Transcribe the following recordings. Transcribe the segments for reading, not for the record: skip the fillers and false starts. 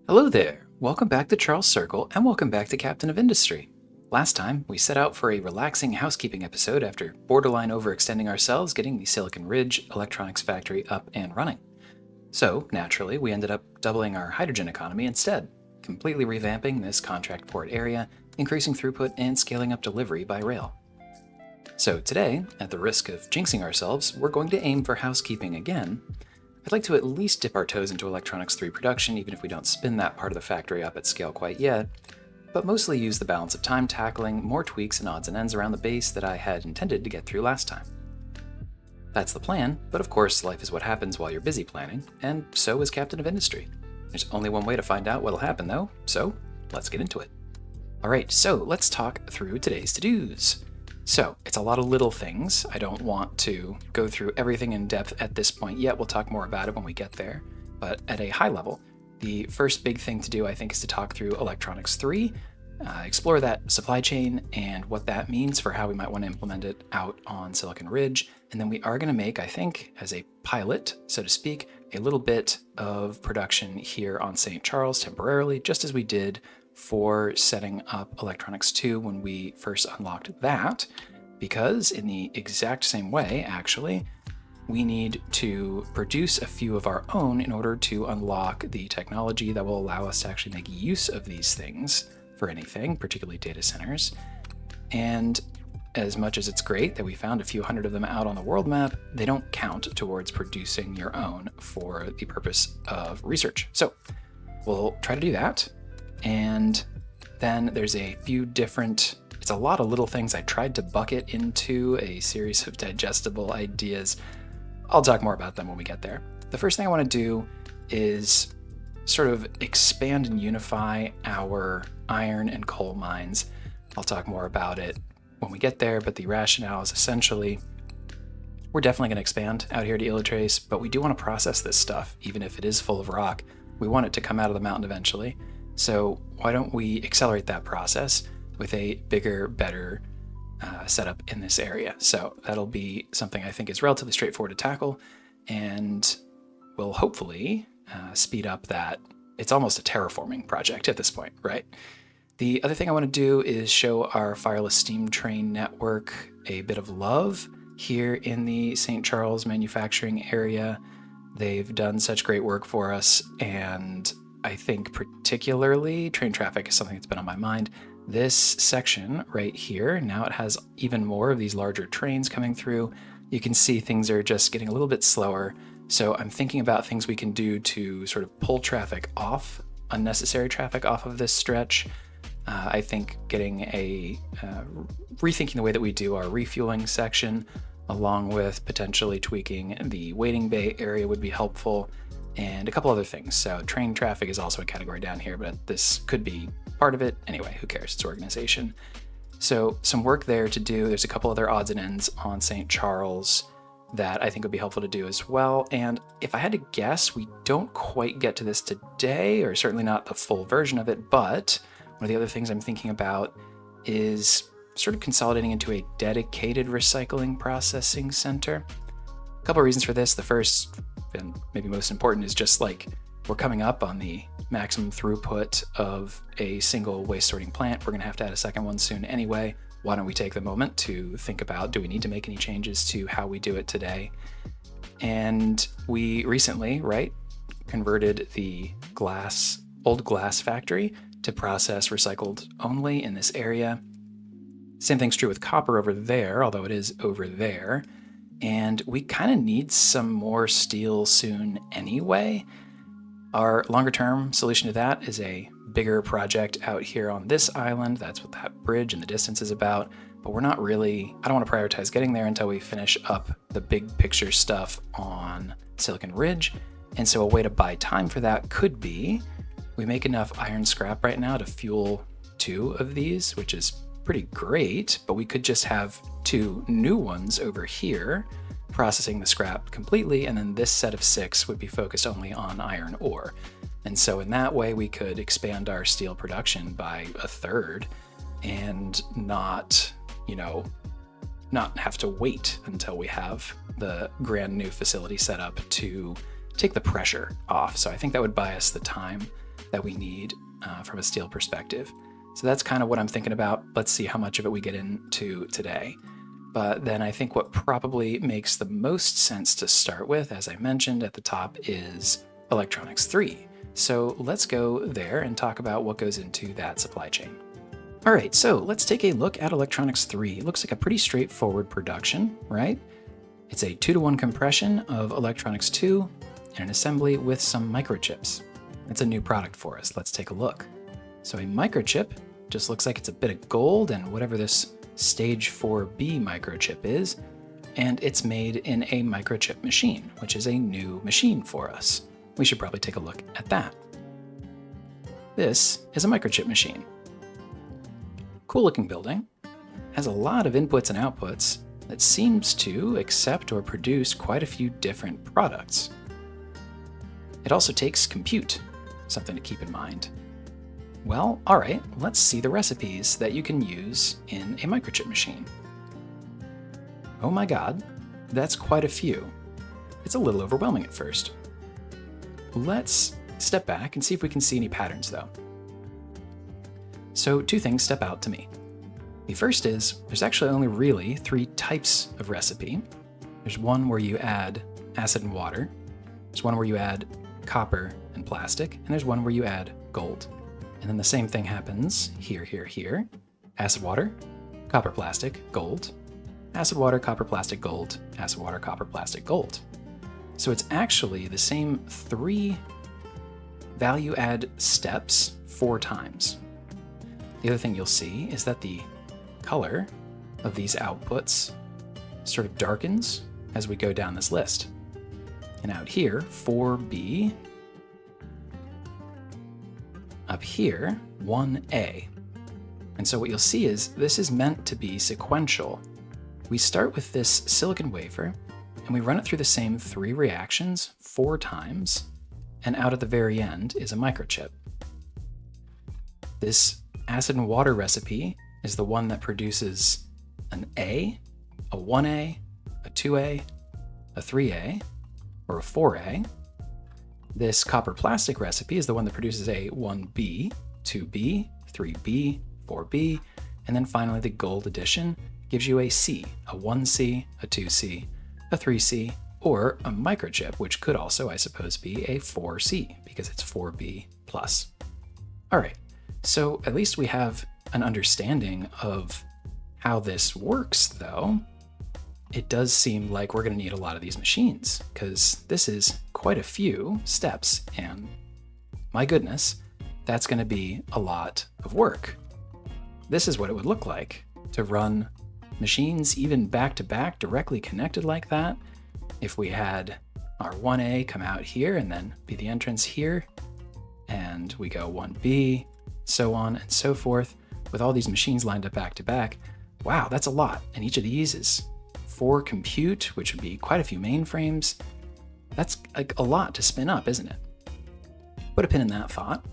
Hello there! Welcome back to Charles Circle, and welcome back to Captain of Industry. Last time, we set out for a relaxing housekeeping episode after borderline overextending ourselves getting the Silicon Ridge electronics factory up and running. So, naturally, we ended up doubling our hydrogen economy instead, completely revamping this contract port area, increasing throughput, and scaling up delivery by rail. So today, at the risk of jinxing ourselves, we're going to aim for housekeeping again. I'd like to at least dip our toes into Electronics 3 production, even if we don't spin that part of the factory up at scale quite yet, but mostly use the balance of time tackling more tweaks and odds and ends around the base that I had intended to get through last time. That's the plan, but of course life is what happens while you're busy planning, and so is Captain of Industry. There's only one way to find out what'll happen though, so let's get into it. Alright, so let's talk through today's to-dos. So, it's a lot of little things. I don't want to go through everything in depth at this point yet. We'll talk more about it when we get there. But at a high level, the first big thing to do, I think, is to talk through Electronics 3, explore that supply chain and what that means for how we might want to implement it out on Silicon Ridge. And then we are going to make, I think, as a pilot, so to speak, a little bit of production here on St. Charles temporarily, just as we did for setting up Electronics 2 when we first unlocked that, because in the exact same way, actually, we need to produce a few of our own in order to unlock the technology that will allow us to actually make use of these things for anything, particularly data centers. And as much as it's great that we found a few hundred of them out on the world map, they don't count towards producing your own for the purpose of research. So we'll try to do that. And then there's a few different, it's a lot of little things I tried to bucket into a series of digestible ideas. I'll talk more about them when we get there. The first thing I want to do is sort of expand and unify our iron and coal mines. I'll talk more about it when we get there, but the rationale is essentially we're definitely going to expand out here to Illutrace, but we do want to process this stuff, even if it is full of rock. We want it to come out of the mountain eventually. So why don't we accelerate that process with a bigger, better setup in this area? So that'll be something I think is relatively straightforward to tackle, and will hopefully speed up that. It's almost a terraforming project at this point, right? The other thing I want to do is show our Fireless steam train network a bit of love here in the St. Charles manufacturing area. They've done such great work for us, and I think particularly train traffic is something that's been on my mind. This section right here, now it has even more of these larger trains coming through. You can see things are just getting a little bit slower. So I'm thinking about things we can do to sort of pull traffic off, unnecessary traffic off of this stretch. I think getting rethinking the way that we do our refueling section, along with potentially tweaking the waiting bay area would be helpful. And a couple other things. So train traffic is also a category down here, but this could be part of it. Anyway, who cares? It's organization. So some work there to do. There's a couple other odds and ends on St. Charles that I think would be helpful to do as well. And if I had to guess, we don't quite get to this today, or certainly not the full version of it, but one of the other things I'm thinking about is sort of consolidating into a dedicated recycling processing center. A couple of reasons for this. The first, and maybe most important, is just like we're coming up on the maximum throughput of a single waste sorting plant. We're going to have to add a second one soon anyway. Why don't we take the moment to think about, do we need to make any changes to how we do it today? And we recently, converted the old glass factory to process recycled only in this area. Same thing's true with copper over there, although it is over there. And we kind of need some more steel soon anyway. Our longer term solution to that is a bigger project out here on this island. That's what that bridge in the distance is about. But we're not really, I don't want to prioritize getting there until we finish up the big picture stuff on Silicon Ridge. And so a way to buy time for that could be, we make enough iron scrap right now to fuel 2 of these, which is pretty great, but we could just have 2 new ones over here processing the scrap completely, and then this set of 6 would be focused only on iron ore. And so in that way we could expand our steel production by 1/3 and not have to wait until we have the brand new facility set up to take the pressure off. So I think that would buy us the time. that we need from a steel perspective. So that's kind of what I'm thinking about. Let's see how much of it we get into today. But then I think what probably makes the most sense to start with, as I mentioned at the top, is Electronics 3. So let's go there and talk about what goes into that supply chain. All right, so let's take a look at Electronics 3. It looks like a pretty straightforward production, right? It's a 2-to-1 compression of Electronics 2 and an assembly with some microchips. It's a new product for us. Let's take a look. So a microchip just looks like it's a bit of gold and whatever this stage 4B microchip is, and it's made in a microchip machine, which is a new machine for us. We should probably take a look at that. This is a microchip machine. Cool looking building, has a lot of inputs and outputs that seems to accept or produce quite a few different products. It also takes compute, something to keep in mind. Well, all right, let's see the recipes that you can use in a microchip machine. Oh my God, that's quite a few. It's a little overwhelming at first. Let's step back and see if we can see any patterns though. So 2 things step out to me. The first is there's actually only really 3 types of recipe. There's one where you add acid and water, there's one where you add copper and plastic, and there's one where you add gold. And then the same thing happens here, here, here. Acid water, copper plastic, gold. Acid water, copper plastic, gold. Acid water, copper plastic, gold. So it's actually the same 3 value add steps 4 times. The other thing you'll see is that the color of these outputs sort of darkens as we go down this list. And out here, 4B. Up here, 1A. And so what you'll see is this is meant to be sequential. We start with this silicon wafer, and we run it through the same 3 reactions 4 times, and out at the very end is a microchip. This acid and water recipe is the one that produces an A, a 1A, a 2A, a 3A, or a 4A. This copper plastic recipe is the one that produces a 1B, 2B, 3B, 4B, and then finally the gold edition gives you a C, a 1C, a 2C, a 3C, or a microchip, which could also, I suppose, be a 4C because it's 4B plus. All right, so at least we have an understanding of how this works, though. It does seem like we're going to need a lot of these machines because this is quite a few steps, and my goodness, that's going to be a lot of work. This is what it would look like to run machines even back to back directly connected like that. If we had our 1A come out here and then be the entrance here, and we go 1B, so on and so forth, with all these machines lined up back to back, wow, that's a lot. And each of these is 4 compute, which would be quite a few mainframes. That's like a lot to spin up, isn't it? Put a pin in that thought.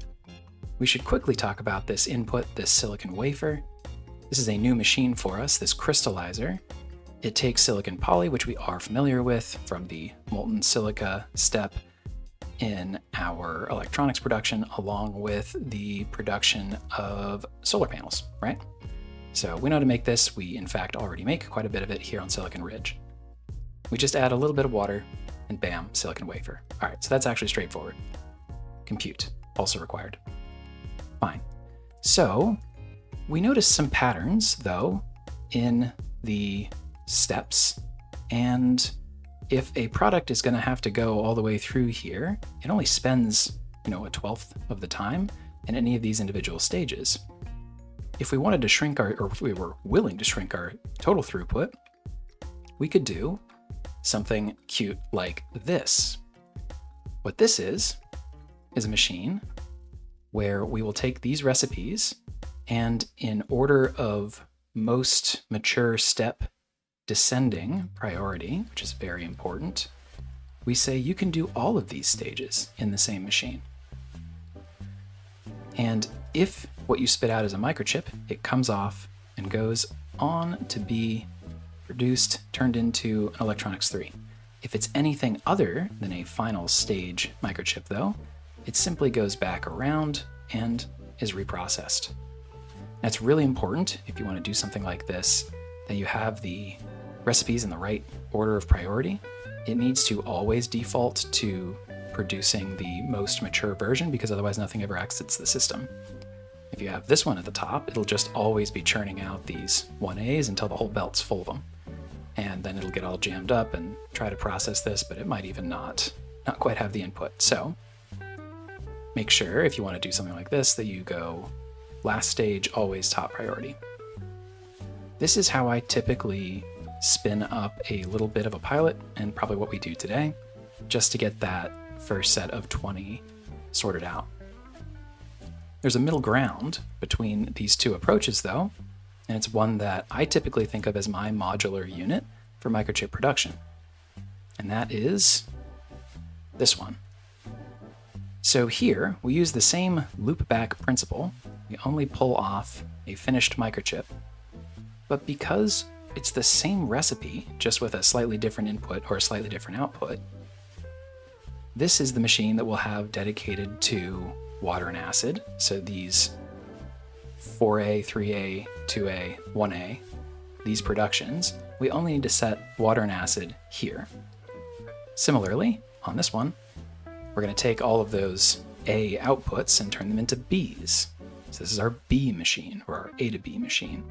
We should quickly talk about this input, this silicon wafer. This is a new machine for us, this crystallizer. It takes silicon poly, which we are familiar with from the molten silica step in our electronics production, along with the production of solar panels, right? So we know how to make this. We, in fact, already make quite a bit of it here on Silicon Ridge. We just add a little bit of water and bam, silicon wafer. All right, so that's actually straightforward. Compute, also required. Fine. So we notice some patterns, though, in the steps. And if a product is going to have to go all the way through here, it only spends, a 1/12 of the time in any of these individual stages. If we wanted to shrink or if we were willing to shrink our total throughput, we could do something cute like this. What this is a machine where we will take these recipes and in order of most mature step descending priority, which is very important, we say you can do all of these stages in the same machine. And if what you spit out is a microchip, it comes off and goes on to be produced, turned into an Electronics 3. If it's anything other than a final stage microchip, though, it simply goes back around and is reprocessed. That's really important if you want to do something like this, that you have the recipes in the right order of priority. It needs to always default to producing the most mature version, because otherwise nothing ever exits the system. If you have this one at the top, it'll just always be churning out these 1As until the whole belt's full of them. And then it'll get all jammed up and try to process this, but it might even not quite have the input. So make sure, if you want to do something like this, that you go last stage, always top priority. This is how I typically spin up a little bit of a pilot, and probably what we do today, just to get that first set of 20 sorted out. There's a middle ground between these two approaches though, and it's one that I typically think of as my modular unit for microchip production. And that is this one. So here we use the same loop back principle. We only pull off a finished microchip, but because it's the same recipe, just with a slightly different input or a slightly different output, this is the machine that we'll have dedicated to water and acid. So these 4A, 3A, 2A, 1A, these productions, we only need to set water and acid here. Similarly, on this one, we're going to take all of those A outputs and turn them into Bs. So this is our B machine, or our A to B machine.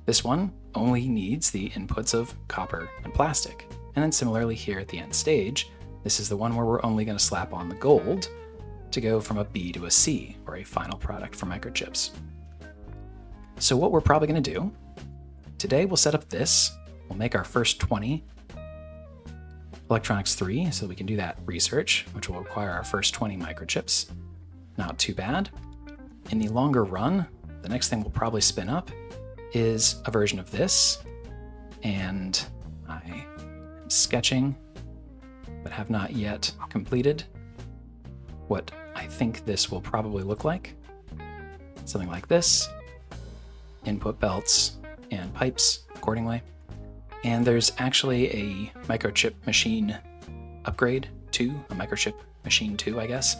This one only needs the inputs of copper and plastic. And then similarly here at the end stage, this is the one where we're only going to slap on the gold to go from a B to a C, or a final product for microchips. So what we're probably going to do, today we'll set up this, we'll make our first 20 electronics 3, so we can do that research, which will require our first 20 microchips. Not too bad. In the longer run, the next thing we'll probably spin up is a version of this, and I am sketching, but have not yet completed what I think this will probably look like. Something like this. Input belts and pipes accordingly. And there's actually a microchip machine upgrade to a microchip machine 2, I guess.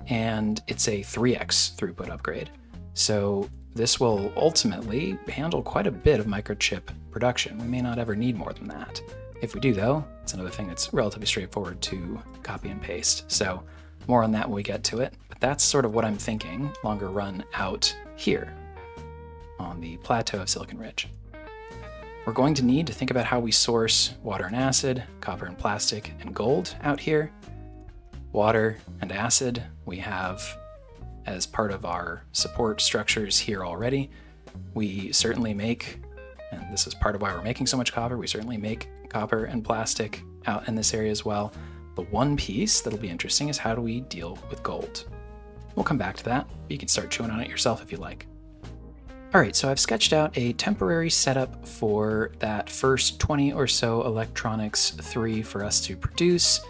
And it's a 3x throughput upgrade. So this will ultimately handle quite a bit of microchip production. We may not ever need more than that. If we do though, it's another thing that's relatively straightforward to copy and paste. So more on that when we get to it, but that's sort of what I'm thinking longer run out here on the plateau of Silicon Ridge. We're going to need to think about how we source water and acid, copper and plastic, and gold out here. Water and acid we have as part of our support structures here already. We certainly make, and this is part of why we're making so much copper, we certainly make copper and plastic out in this area as well. The one piece that'll be interesting is how do we deal with gold? We'll come back to that, but you can start chewing on it yourself if you like. All right, so I've sketched out a temporary setup for that first 20 or so electronics 3 for us to produce.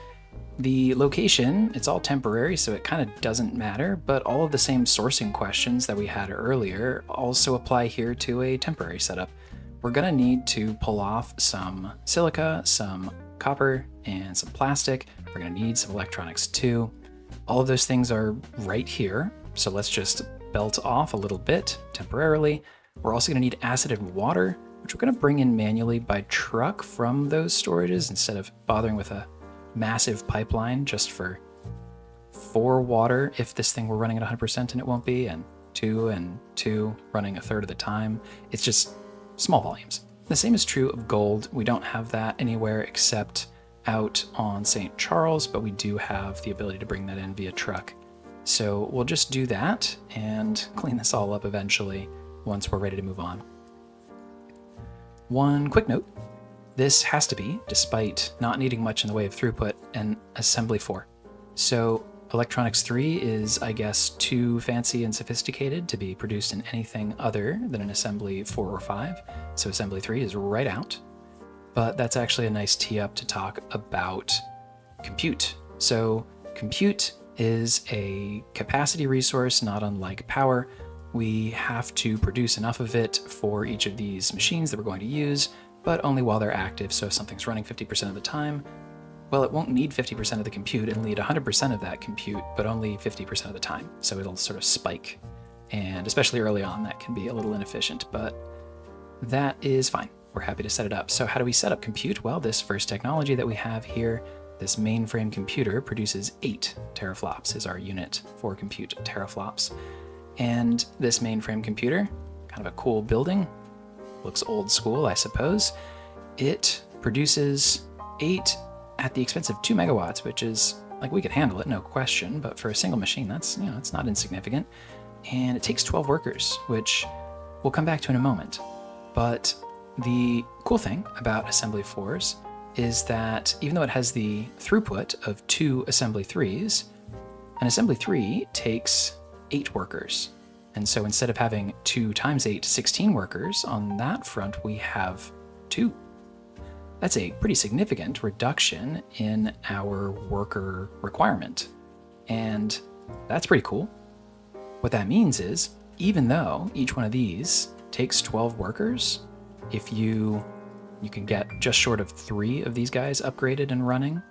The location, it's all temporary, so it kind of doesn't matter, but all of the same sourcing questions that we had earlier also apply here to a temporary setup. We're gonna need to pull off some silica, some copper, and some plastic. We're gonna need some electronics too. All of those things are right here, so let's just belt off a little bit temporarily. We're also gonna need acid and water, which we're gonna bring in manually by truck from those storages instead of bothering with a massive pipeline just for water if this thing were running at 100% and it won't be, and 2 running a third of the time. It's just small volumes. The same is true of gold. We don't have that anywhere except out on St. Charles, but we do have the ability to bring that in via truck. So we'll just do that and clean this all up eventually once we're ready to move on. One quick note, this has to be, despite not needing much in the way of throughput, an assembly 4. So electronics 3 is, I guess, too fancy and sophisticated to be produced in anything other than an assembly 4 or 5. So assembly 3 is right out. But that's actually a nice tee up to talk about compute. So compute is a capacity resource not unlike power. We have to produce enough of it for each of these machines that we're going to use, but only while they're active. So if something's running 50% of the time, Well, it won't need 50% of the compute. It'll need 100% of that compute, but only 50% of the time. So it'll sort of spike. And especially early on, that can be a little inefficient, but that is fine. We're happy to set it up. So how do we set up compute? Well, this first technology that we have here, this mainframe computer, produces 8 teraflops, is our unit for compute teraflops. And this mainframe computer, kind of a cool building, looks old school, I suppose. It produces 8 at the expense of 2 megawatts, which is, like, we could handle it, no question, but for a single machine, that's, it's not insignificant. And it takes 12 workers, which we'll come back to in a moment. But the cool thing about assembly 4s is that even though it has the throughput of 2 assembly 3s, an assembly 3 takes 8 workers. And so instead of having 2 times 8, 16 workers, on that front we have 2. That's a pretty significant reduction in our worker requirement. And that's pretty cool. What that means is, even though each one of these takes 12 workers, if you can get just short of 3 of these guys upgraded and running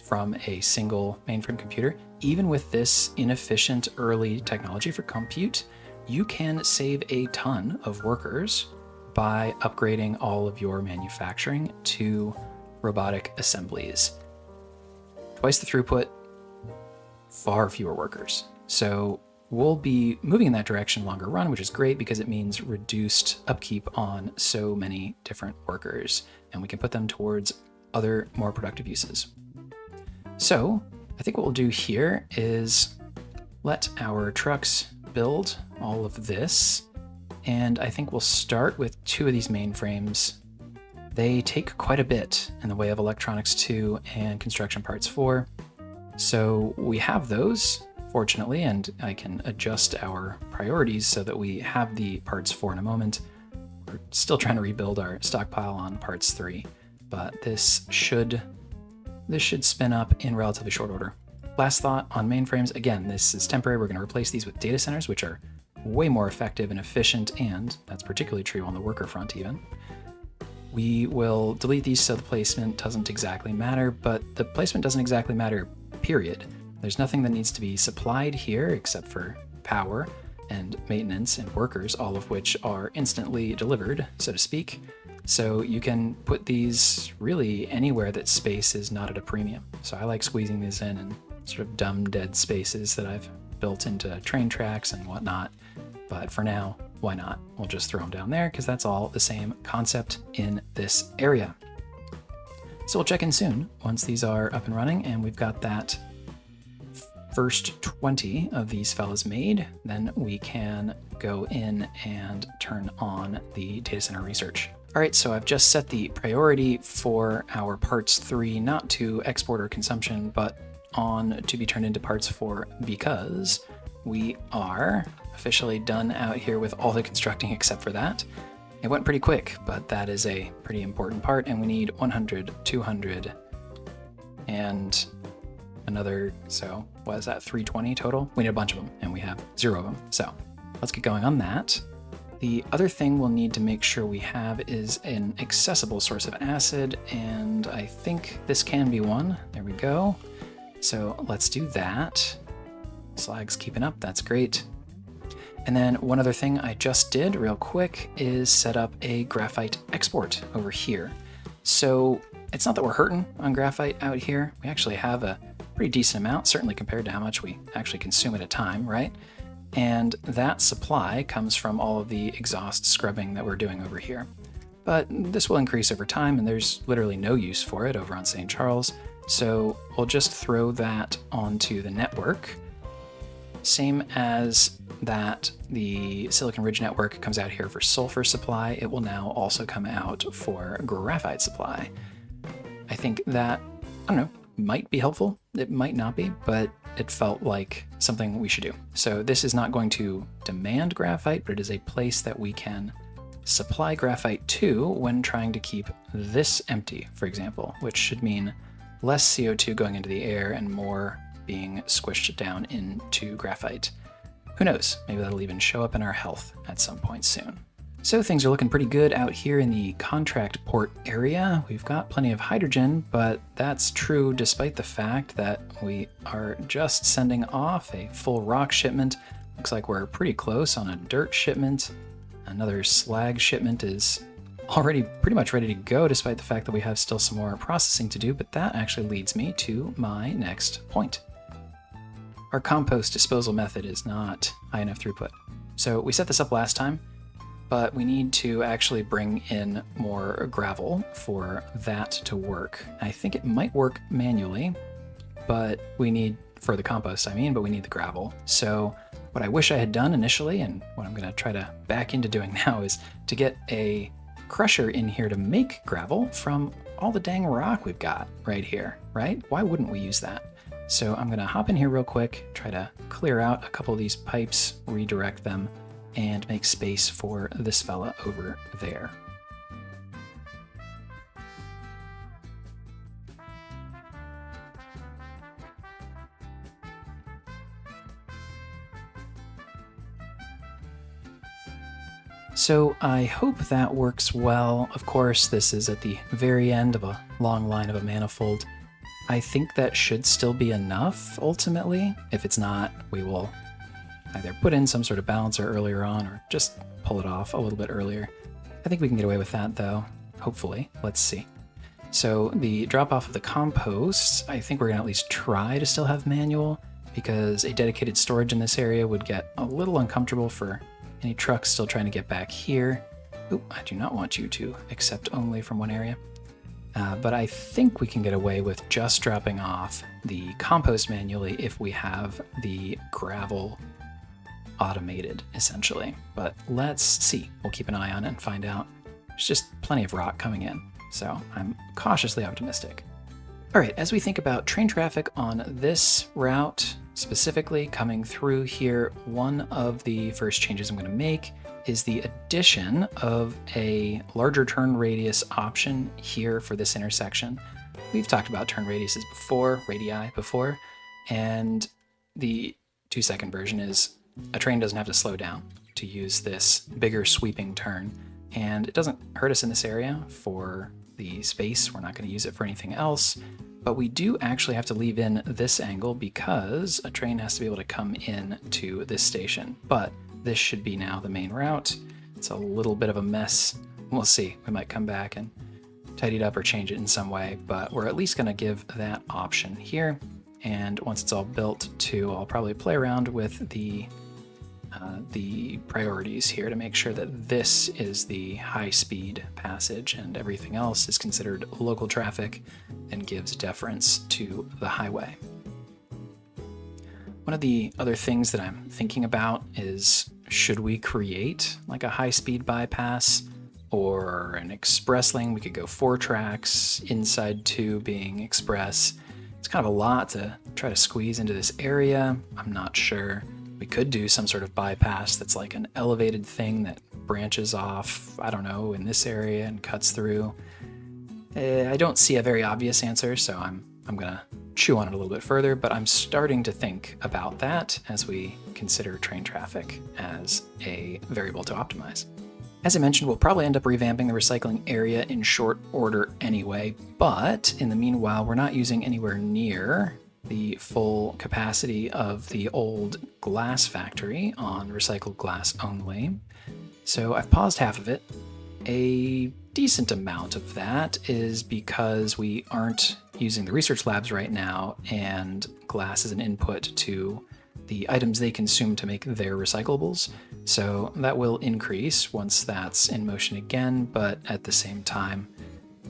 from a single mainframe computer, even with this inefficient early technology for compute, you can save a ton of workers by upgrading all of your manufacturing to robotic assemblies. Twice the throughput, far fewer workers. So we'll be moving in that direction longer run, which is great because it means reduced upkeep on so many different workers, and we can put them towards other more productive uses. So I think what we'll do here is let our trucks build all of this. And I think we'll start with 2 of these mainframes. They take quite a bit in the way of electronics 2 and construction parts 4. So we have those, fortunately, and I can adjust our priorities so that we have the parts 4 in a moment. We're still trying to rebuild our stockpile on parts 3, but this should spin up in relatively short order. Last thought on mainframes, again, this is temporary. We're going to replace these with data centers, which are way more effective and efficient, and that's particularly true on the worker front even. We will delete these so the placement doesn't exactly matter, but the placement doesn't exactly matter, period. There's nothing that needs to be supplied here except for power and maintenance and workers, all of which are instantly delivered, so to speak. So you can put these really anywhere that space is not at a premium. So I like squeezing these in sort of dumb dead spaces that I've built into train tracks and whatnot. But for now, why not? We'll just throw them down there because that's all the same concept in this area. So we'll check in soon once these are up and running and we've got that first 20 of these fellas made. Then we can go in and turn on the data center research. All right, so I've just set the priority for our parts 3, not to export or consumption, but on to be turned into parts 4 because we are officially done out here with all the constructing except for that. It went pretty quick, but that is a pretty important part, and we need 100, 200, and another, so what is that, 320 total? We need a bunch of them, and we have 0 of them, so let's get going on that. The other thing we'll need to make sure we have is an accessible source of acid, and I think this can be one. There we go. So let's do that. Slag's keeping up, that's great. And then one other thing I just did real quick is set up a graphite export over here. So it's not that we're hurting on graphite out here. We actually have a pretty decent amount, certainly compared to how much we actually consume at a time, right? And that supply comes from all of the exhaust scrubbing that we're doing over here. But this will increase over time, and there's literally no use for it over on St. Charles. So we'll just throw that onto the network. Same as that the Silicon Ridge network comes out here for sulfur supply, it will now also come out for graphite supply. I think that, I don't know, might be helpful. It might not be, but it felt like something we should do. So this is not going to demand graphite, but it is a place that we can supply graphite to when trying to keep this empty, for example, which should mean less CO2 going into the air and more being squished down into graphite. Who knows? Maybe that'll even show up in our health at some point soon. So things are looking pretty good out here in the contract port area. We've got plenty of hydrogen, but that's true despite the fact that we are just sending off a full rock shipment. Looks like we're pretty close on a dirt shipment. Another slag shipment is already pretty much ready to go despite the fact that we have still some more processing to do, but that actually leads me to my next point. Our compost disposal method is not high enough throughput. So we set this up last time, but we need to actually bring in more gravel for that to work. I think it might work manually, but we need, for the compost I mean, but we need the gravel. So what I wish I had done initially, and what I'm gonna try to back into doing now, is to get a crusher in here to make gravel from all the dang rock we've got right here, right? Why wouldn't we use that? So I'm gonna hop in here real quick, try to clear out a couple of these pipes, redirect them, and make space for this fella over there. So I hope that works well. Of course, this is at the very end of a long line of a manifold. I think that should still be enough, ultimately. If it's not, we will either put in some sort of balancer earlier on or just pull it off a little bit earlier. I think we can get away with that, though. Hopefully. Let's see. So the drop-off of the compost, I think we're going to at least try to still have manual, because a dedicated storage in this area would get a little uncomfortable for any trucks still trying to get back here. Ooh, I do not want you to accept only from one area. But I think we can get away with just dropping off the compost manually if we have the gravel automated, essentially. But let's see. We'll keep an eye on it and find out. There's just plenty of rock coming in, so I'm cautiously optimistic. All right, as we think about train traffic on this route, specifically coming through here, one of the first changes I'm going to make is the addition of a larger turn radius option here for this intersection. We've talked about turn radiuses before, radii before, and the 2-second version is a train doesn't have to slow down to use this bigger sweeping turn, and it doesn't hurt us in this area for the space. We're not going to use it for anything else, but we do actually have to leave in this angle because a train has to be able to come in to this station. But this should be now the main route. It's a little bit of a mess. We'll see. We might come back and tidy it up or change it in some way, but we're at least going to give that option here. And once it's all built too, I'll probably play around with the priorities here to make sure that this is the high-speed passage and everything else is considered local traffic and gives deference to the highway. One of the other things that I'm thinking about is, should we create like a high-speed bypass or an express lane? We could go 4 tracks, inside 2 being express. It's kind of a lot to try to squeeze into this area. I'm not sure. We could do some sort of bypass that's like an elevated thing that branches off, I don't know, in this area and cuts through. I don't see a very obvious answer, so I'm gonna chew on it a little bit further, but I'm starting to think about that as we consider train traffic as a variable to optimize. As I mentioned, we'll probably end up revamping the recycling area in short order anyway, but in the meanwhile, we're not using anywhere near the full capacity of the old glass factory on recycled glass only. So I've paused half of it. A decent amount of that is because we aren't using the research labs right now, and glass is an input to the items they consume to make their recyclables. So that will increase once that's in motion again, but at the same time,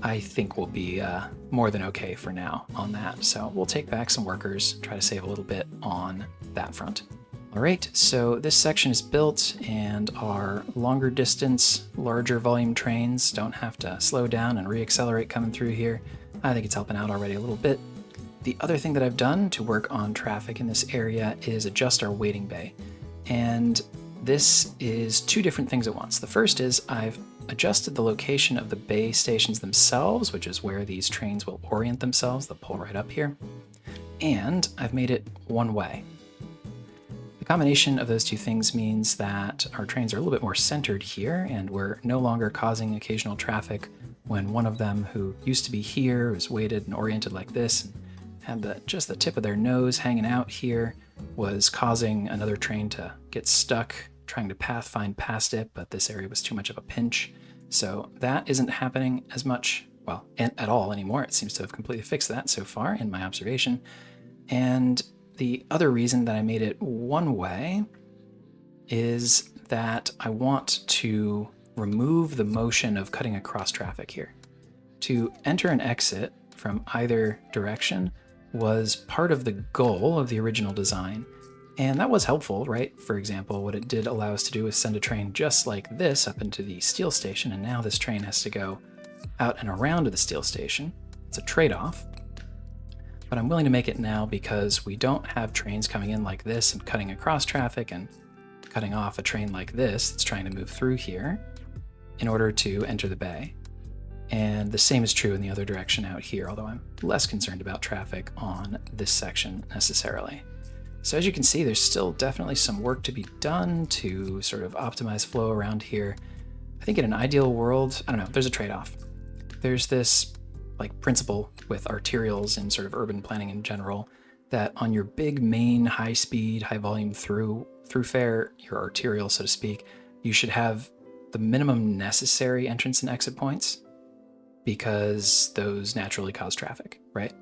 I think we'll be more than okay for now on that. So we'll take back some workers, try to save a little bit on that front. All right, so this section is built and our longer distance, larger volume trains don't have to slow down and reaccelerate coming through here. I think it's helping out already a little bit. The other thing that I've done to work on traffic in this area is adjust our waiting bay. And this is 2 different things at once. The first is I've adjusted the location of the bay stations themselves, which is where these trains will orient themselves. They'll pull right up here. And I've made it one way. The combination of those two things means that our trains are a little bit more centered here, and we're no longer causing occasional traffic when one of them who used to be here is weighted and oriented like this and had just the tip of their nose hanging out here was causing another train to get stuck trying to find past it, but this area was too much of a pinch. So that isn't happening as much, well, at all anymore. It seems to have completely fixed that so far in my observation. And the other reason that I made it one way is that I want to remove the motion of cutting across traffic here. To enter and exit from either direction was part of the goal of the original design, and that was helpful, right? For example, what it did allow us to do is send a train just like this up into the steel station, and now this train has to go out and around to the steel station. It's a trade-off, but I'm willing to make it now because we don't have trains coming in like this and cutting across traffic and cutting off a train like this that's trying to move through here in order to enter the bay. And the same is true in the other direction out here, although I'm less concerned about traffic on this section necessarily. So as you can see, there's still definitely some work to be done to sort of optimize flow around here. I think in an ideal world, I don't know, there's a trade-off. There's this like principle with arterials and sort of urban planning in general that on your big main high speed, high volume thoroughfare, your arterial, so to speak, you should have the minimum necessary entrance and exit points because those naturally cause traffic, right?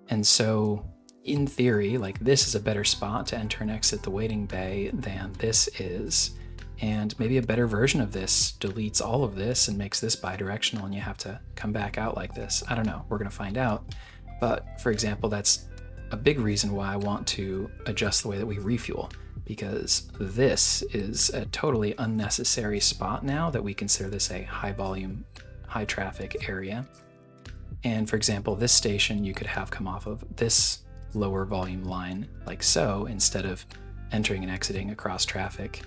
And so in theory, like this is a better spot to enter and exit the waiting bay than this is. And maybe a better version of this deletes all of this and makes this bidirectional and you have to come back out like this. I don't know, we're gonna find out. But for example, that's a big reason why I want to adjust the way that we refuel, because this is a totally unnecessary spot now that we consider this a high volume, high traffic area. And for example, this station you could have come off of this lower volume line like so, instead of entering and exiting across traffic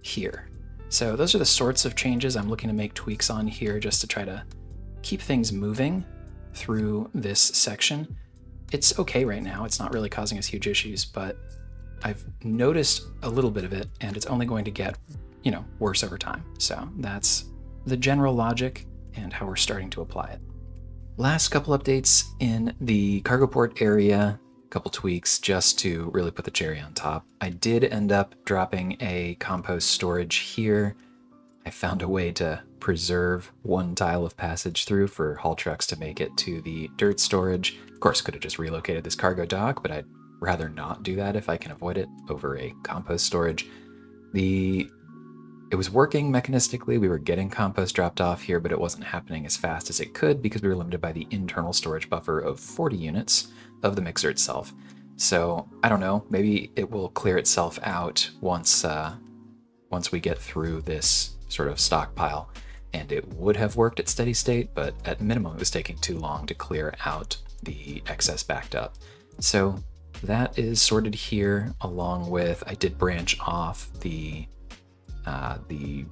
here. So those are the sorts of changes I'm looking to make tweaks on here just to try to keep things moving through this section. It's okay right now, it's not really causing us huge issues, but I've noticed a little bit of it and it's only going to get, worse over time. So that's the general logic and how we're starting to apply it. Last couple updates in the cargo port area, couple tweaks just to really put the cherry on top. I did end up dropping a compost storage here. I found a way to preserve one tile of passage through for haul trucks to make it to the dirt storage. Of course, could have just relocated this cargo dock, but I'd rather not do that if I can avoid it over a compost storage. It was working mechanistically. We were getting compost dropped off here, but it wasn't happening as fast as it could because we were limited by the internal storage buffer of 40 units of the mixer itself. So I don't know, maybe it will clear itself out once we get through this sort of stockpile, and it would have worked at steady state, but at minimum it was taking too long to clear out the excess backed up. So that is sorted here, along with I did branch off the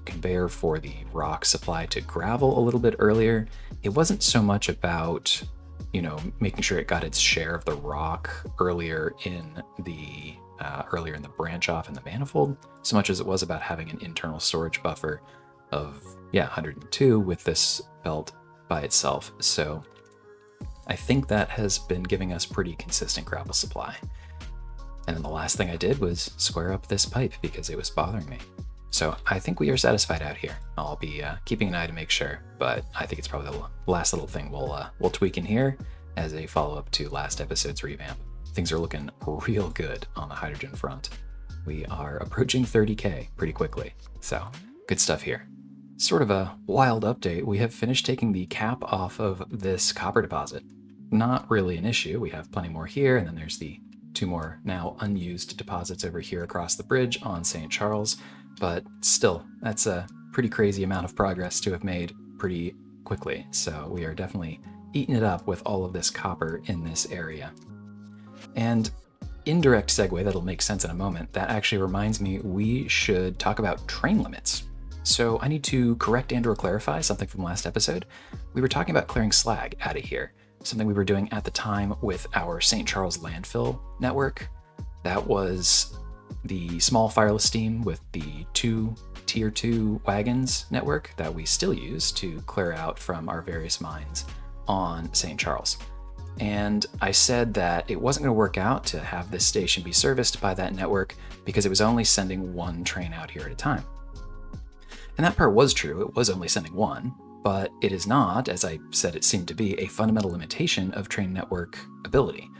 conveyor for the rock supply to gravel a little bit earlier. It wasn't so much about making sure it got its share of the rock earlier in the branch off in the manifold, so much as it was about having an internal storage buffer of 102 with this belt by itself. So I think that has been giving us pretty consistent gravel supply. And then the last thing I did was square up this pipe because it was bothering me. So I think we are satisfied out here. I'll be keeping an eye to make sure, but I think it's probably the last little thing we'll tweak in here as a follow-up to last episode's revamp. Things are looking real good on the hydrogen front. We are approaching 30K pretty quickly, so good stuff here. Sort of a wild update, we have finished taking the cap off of this copper deposit. Not really an issue, we have plenty more here, and then there's the 2 more now unused deposits over here across the bridge on St. Charles. But still, that's a pretty crazy amount of progress to have made pretty quickly. So we are definitely eating it up with all of this copper in this area. And indirect segue that'll make sense in a moment, that actually reminds me we should talk about train limits. So I need to correct and or clarify something from last episode. We were talking about clearing slag out of here, something we were doing at the time with our St. Charles landfill network. That was the small Fireless steam with the two Tier 2 wagons network that we still use to clear out from our various mines on St. Charles. And I said that it wasn't going to work out to have this station be serviced by that network because it was only sending one train out here at a time. And that part was true, it was only sending one, but it is not, as I said it seemed to be, a fundamental limitation of train network ability.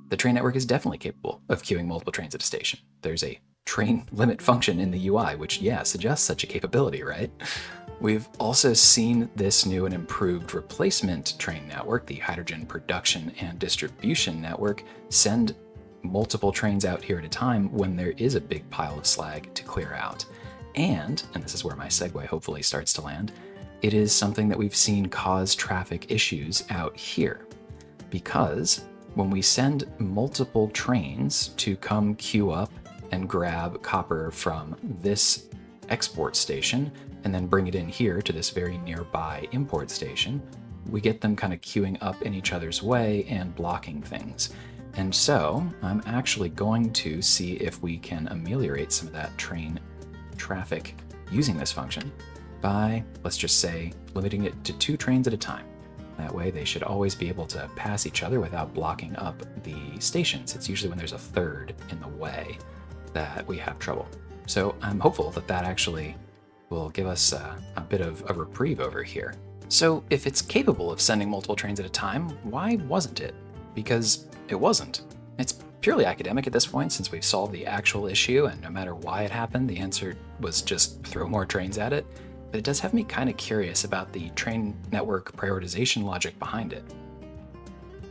The train network is definitely capable of queuing multiple trains at a station. There's a train limit function in the UI, which, yeah, suggests such a capability, right? We've also seen this new and improved replacement train network, the Hydrogen Production and Distribution Network, send multiple trains out here at a time when there is a big pile of slag to clear out. And this is where my segue hopefully starts to land, it is something that we've seen cause traffic issues out here. Because when we send multiple trains to come queue up and grab copper from this export station and then bring it in here to this very nearby import station, we get them kind of queuing up in each other's way and blocking things. And so I'm actually going to see if we can ameliorate some of that train traffic using this function by, let's just say, limiting it to 2 trains at a time. That way they should always be able to pass each other without blocking up the stations. It's usually when there's a third in the way that we have trouble. So I'm hopeful that that actually will give us a bit of a reprieve over here. So if it's capable of sending multiple trains at a time, why wasn't it? Because it wasn't. It's purely academic at this point since we've solved the actual issue, and no matter why it happened, the answer was just throw more trains at it. But it does have me kind of curious about the train network prioritization logic behind it.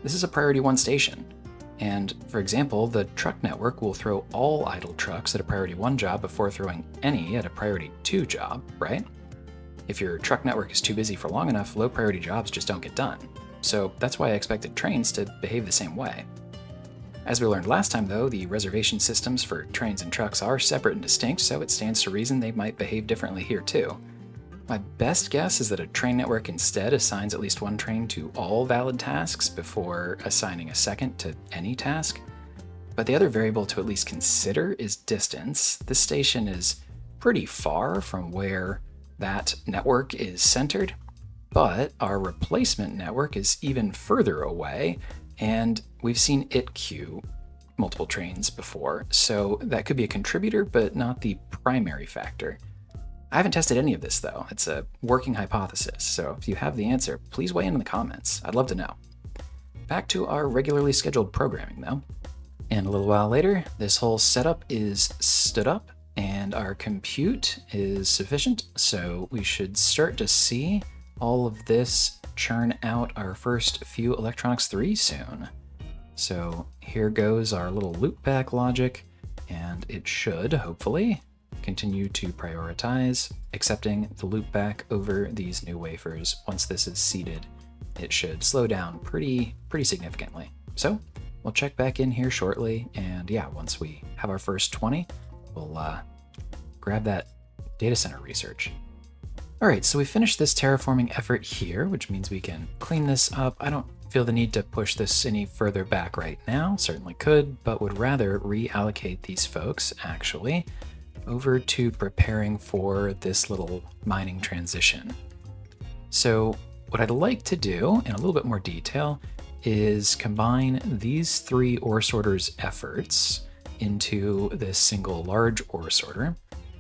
This is a priority 1 station, and for example, the truck network will throw all idle trucks at a priority 1 job before throwing any at a priority 2 job, right? If your truck network is too busy for long enough, low priority jobs just don't get done. So that's why I expected trains to behave the same way. As we learned last time though, the reservation systems for trains and trucks are separate and distinct, so it stands to reason they might behave differently here too. My best guess is that a train network instead assigns at least 1 train to all valid tasks before assigning a second to any task. But the other variable to at least consider is distance. This station is pretty far from where that network is centered, but our replacement network is even further away, and we've seen it queue multiple trains before, so that could be a contributor, but not the primary factor. I haven't tested any of this though. It's a working hypothesis, so if you have the answer, please weigh in the comments. I'd love to know. Back to our regularly scheduled programming though. And a little while later, this whole setup is stood up and our compute is sufficient, so we should start to see all of this churn out our first few Electronics 3 soon. So here goes our little loopback logic, and it should, hopefully, continue to prioritize accepting the loopback over these new wafers. Once this is seeded, it should slow down pretty significantly. So we'll check back in here shortly, and yeah, once we have our first 20, we'll grab that data center research. All right, so we finished this terraforming effort here, which means we can clean this up. I don't feel the need to push this any further back right now. Certainly could, but would rather reallocate these folks, actually, over to preparing for this little mining transition. So what I'd like to do in a little bit more detail is combine these 3 ore sorters' efforts into this single large ore sorter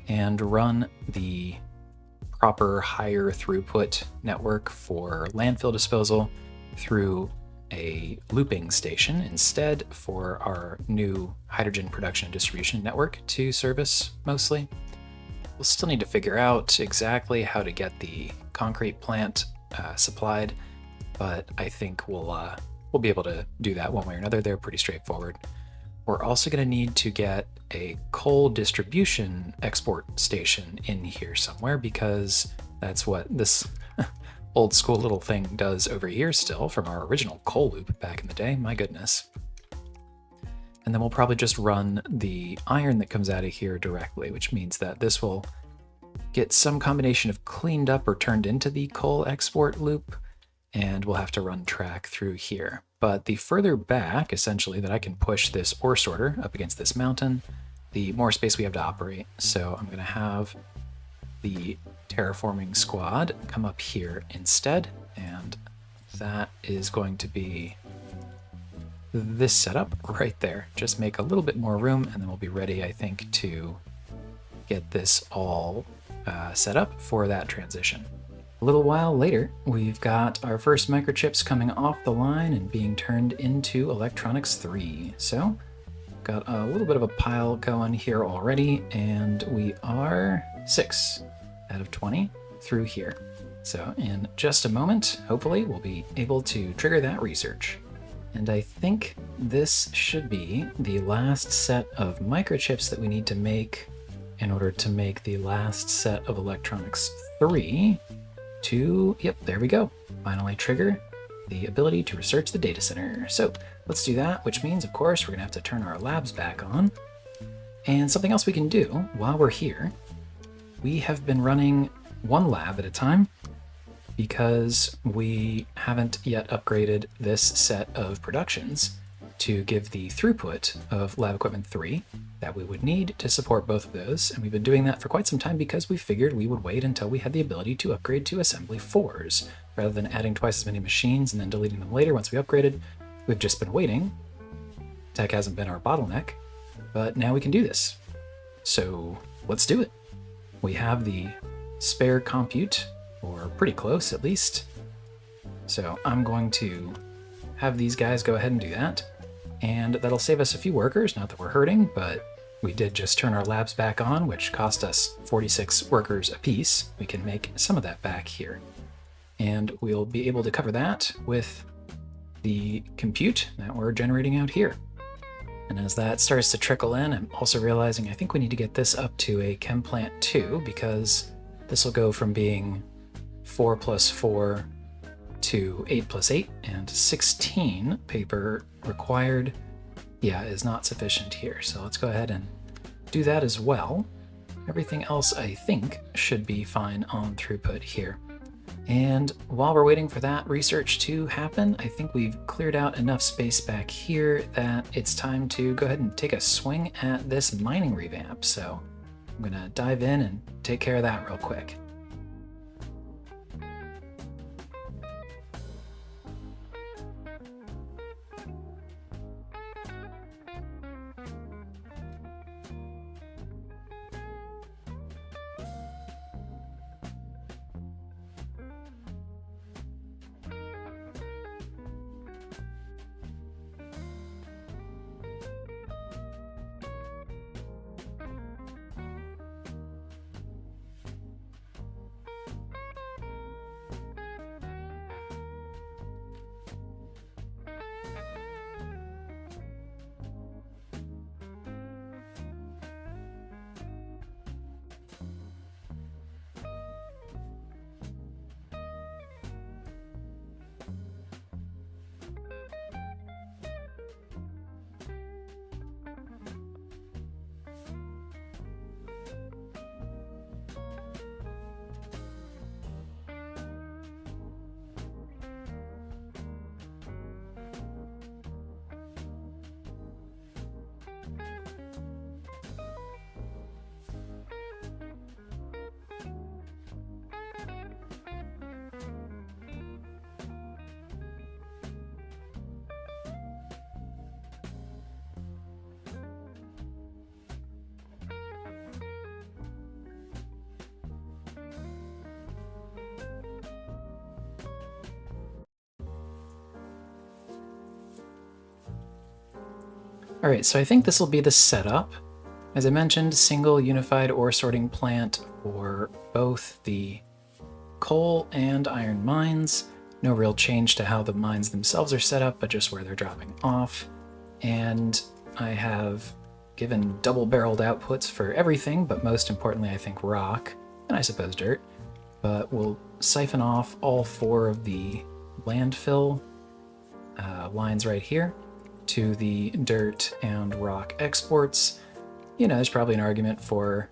and run the proper higher throughput network for landfill disposal through a looping station instead for our new hydrogen production and distribution network to service mostly. We'll still need to figure out exactly how to get the concrete plant supplied, but I think we'll be able to do that one way or another. They're pretty straightforward. We're also going to need to get a coal distribution export station in here somewhere, because that's what this old school little thing does over here still from our original coal loop back in the day. My goodness. And then we'll probably just run the iron that comes out of here directly, which means that this will get some combination of cleaned up or turned into the coal export loop, and we'll have to run track through here. But the further back, essentially, that I can push this ore sorter up against this mountain, the more space we have to operate. So I'm going to have the terraforming squad come up here instead, and that is going to be this setup right there. Just make a little bit more room, and then we'll be ready, I think, to get this all set up for that transition. A little while later, we've got our first microchips coming off the line and being turned into electronics 3. So, got a little bit of a pile going here already, and we are 6 out of 20 through here. So in just a moment, hopefully, we'll be able to trigger that research. And I think this should be the last set of microchips that we need to make in order to make the last set of electronics 3 to, yep, there we go. Finally trigger the ability to research the data center. So let's do that, which means, of course, we're gonna have to turn our labs back on. And something else we can do while we're here, we have been running one lab at a time because we haven't yet upgraded this set of productions to give the throughput of Lab Equipment 3 that we would need to support both of those. And we've been doing that for quite some time because we figured we would wait until we had the ability to upgrade to Assembly 4s, rather than adding twice as many machines and then deleting them later once we upgraded. We've just been waiting. Tech hasn't been our bottleneck, but now we can do this. So let's do it. We have the spare compute, or pretty close at least. So I'm going to have these guys go ahead and do that. And that'll save us a few workers, not that we're hurting, but we did just turn our labs back on, which cost us 46 workers apiece. We can make some of that back here. And we'll be able to cover that with the compute that we're generating out here. And as that starts to trickle in, I'm also realizing I think we need to get this up to a Chem Plant 2, because this will go from being 4 plus 4 to 8 plus 8, and 16 paper required, yeah, is not sufficient here. So let's go ahead and do that as well. Everything else, I think, should be fine on throughput here. And while we're waiting for that research to happen, I think we've cleared out enough space back here that it's time to go ahead and take a swing at this mining revamp. So I'm gonna dive in and take care of that real quick. All right, so I think this will be the setup. As I mentioned, single unified ore sorting plant for both the coal and iron mines. No real change to how the mines themselves are set up, but just where they're dropping off. And I have given double-barreled outputs for everything, but most importantly, I think rock, and I suppose dirt. But we'll siphon off all 4 of the landfill lines right here to the dirt and rock exports. You know, there's probably an argument for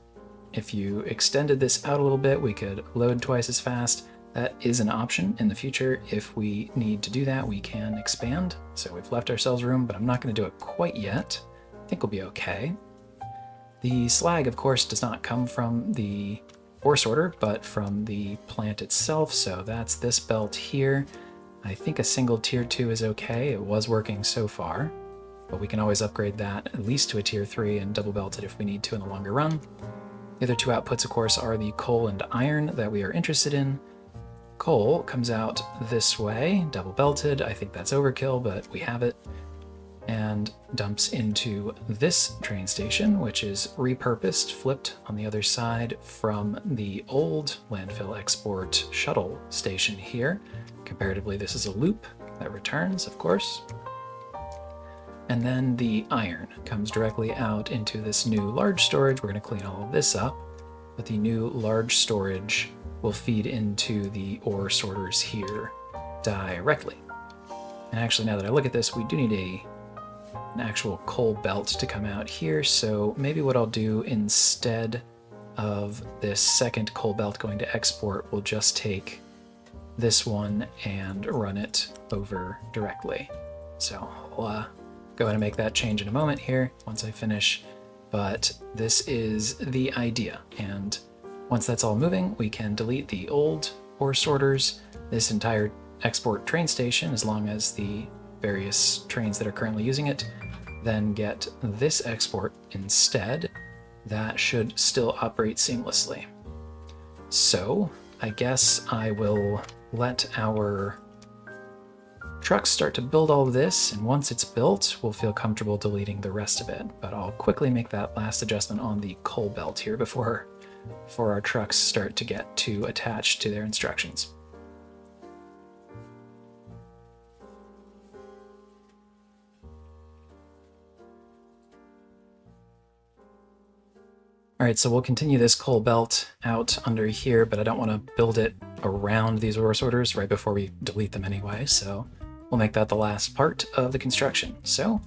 if you extended this out a little bit, we could load twice as fast. That is an option in the future. If we need to do that, we can expand. So we've left ourselves room, but I'm not going to do it quite yet. I think we'll be okay. The slag, of course, does not come from the ore sorter, but from the plant itself, so that's this belt here. I think a single tier 2 is okay. It was working so far, but we can always upgrade that at least to a tier 3 and double belt it if we need to in the longer run. The other two outputs, of course, are the coal and iron that we are interested in. Coal comes out this way, double belted. I think that's overkill, but we have it. And dumps into this train station, which is repurposed, flipped on the other side from the old landfill export shuttle station here. Comparatively, this is a loop that returns, of course. And then the iron comes directly out into this new large storage. We're going to clean all of this up, but the new large storage will feed into the ore sorters here directly. And actually, now that I look at this, we do need an actual coal belt to come out here. So maybe what I'll do instead of this second coal belt going to export, we'll just take this one and run it over directly. So I'll go ahead and make that change in a moment here once I finish, but this is the idea. And once that's all moving, we can delete the old ore sorters, this entire export train station, as long as the various trains that are currently using it, then get this export instead. That should still operate seamlessly. So I guess I will let our trucks start to build all of this, and once it's built, we'll feel comfortable deleting the rest of it. But I'll quickly make that last adjustment on the coal belt here before our trucks start to get too attached to their instructions. All right, so we'll continue this coal belt out under here, but I don't want to build it around these ore sorters right before we delete them anyway, so we'll make that the last part of the construction. So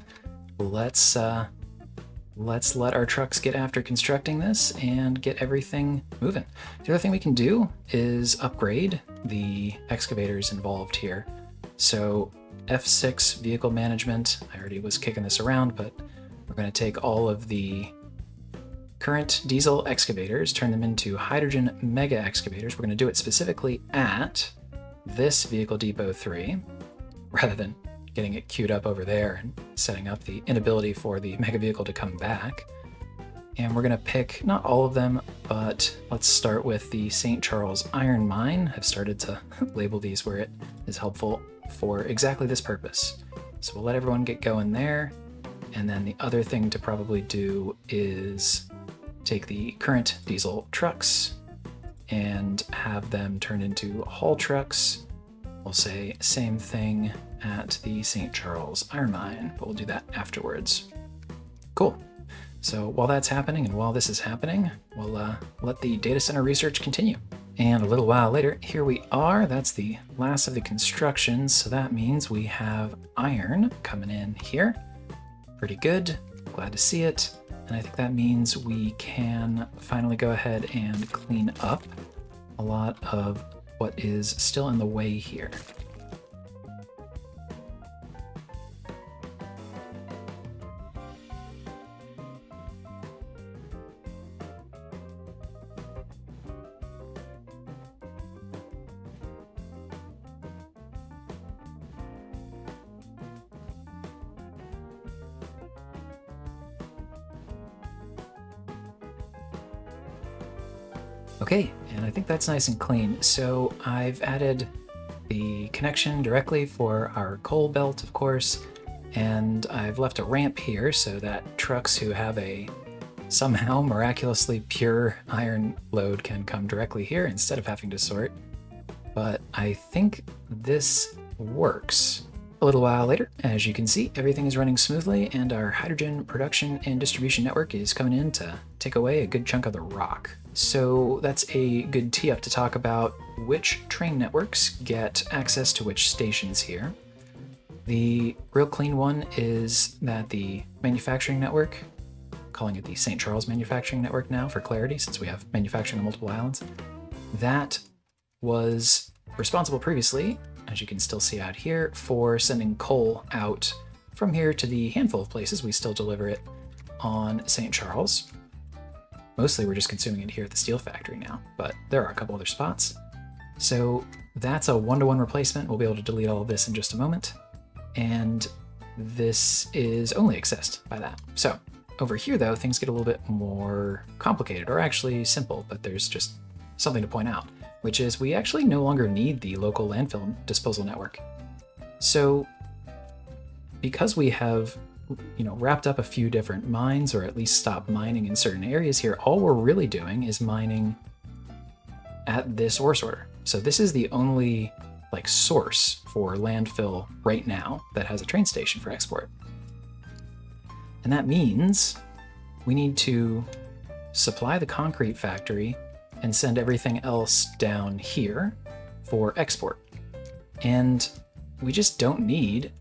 let's let our trucks get after constructing this and get everything moving. The other thing we can do is upgrade the excavators involved here. So F6 vehicle management, I already was kicking this around, but we're going to take all of the current diesel excavators, turn them into hydrogen mega excavators. We're going to do it specifically at this vehicle depot 3, rather than getting it queued up over there and setting up the inability for the mega vehicle to come back. And we're going to pick not all of them, but let's start with the St. Charles Iron Mine. I've started to label these where it is helpful for exactly this purpose. So we'll let everyone get going there. And then the other thing to probably do is take the current diesel trucks and have them turn into haul trucks. We'll say same thing at the St. Charles Iron Mine, but we'll do that afterwards. Cool. So while that's happening and while this is happening, we'll let the data center research continue. And a little while later, here we are. That's the last of the construction. So that means we have iron coming in here. Pretty good. Glad to see it. And I think that means we can finally go ahead and clean up a lot of what is still in the way here. Okay, and I think that's nice and clean. So I've added the connection directly for our coal belt, of course, and I've left a ramp here so that trucks who have a somehow miraculously pure iron load can come directly here instead of having to sort. But I think this works. A little while later, as you can see, everything is running smoothly and our hydrogen production and distribution network is coming in to take away a good chunk of the rock. So that's a good tee up to talk about which train networks get access to which stations here. The real clean one is that the manufacturing network, calling it the St. Charles Manufacturing Network now for clarity since we have manufacturing on multiple islands, that was responsible previously, as you can still see out here, for sending coal out from here to the handful of places we still deliver it on St. Charles. Mostly we're just consuming it here at the steel factory now, but there are a couple other spots. So that's a one-to-one replacement. We'll be able to delete all of this in just a moment. And this is only accessed by that. So over here, though, things get a little bit more complicated, or actually simple, but there's just something to point out, which is we actually no longer need the local landfill disposal network. So because we have wrapped up a few different mines, or at least stopped mining in certain areas here, all we're really doing is mining at this ore sorter. So this is the only source for landfill right now that has a train station for export. And that means we need to supply the concrete factory and send everything else down here for export. And we just don't need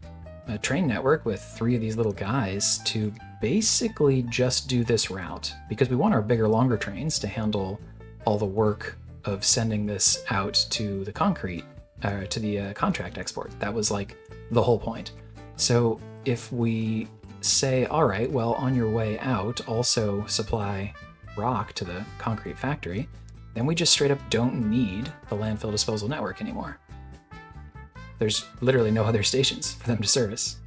a train network with 3 of these little guys to basically just do this route, because we want our bigger, longer trains to handle all the work of sending this out to the contract export. That was the whole point. So if we say, all right, well, on your way out, also supply rock to the concrete factory, then we just straight up don't need the landfill disposal network anymore. There's literally no other stations for them to service.